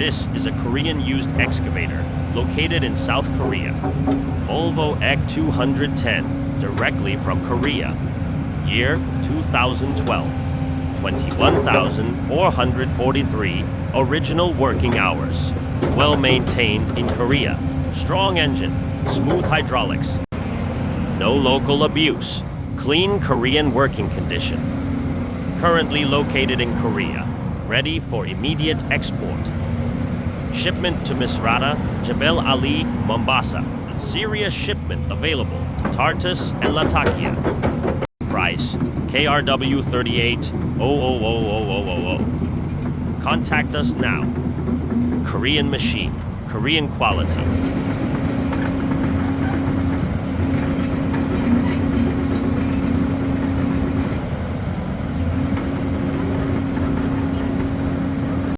This is a Korean used excavator located in South Korea. VOLVO EC210, directly from Korea. Year 2012. 21,443 original working hours. Well maintained in Korea. Strong engine, smooth hydraulics. No local abuse. Clean Korean working condition. Currently located in Korea. Ready for immediate export. Shipment to Misrata, Jebel Ali, Mombasa. Syria shipment available. Tartus and Latakia. Price KRW 38,000,000. Contact us now. Korean machine, Korean quality.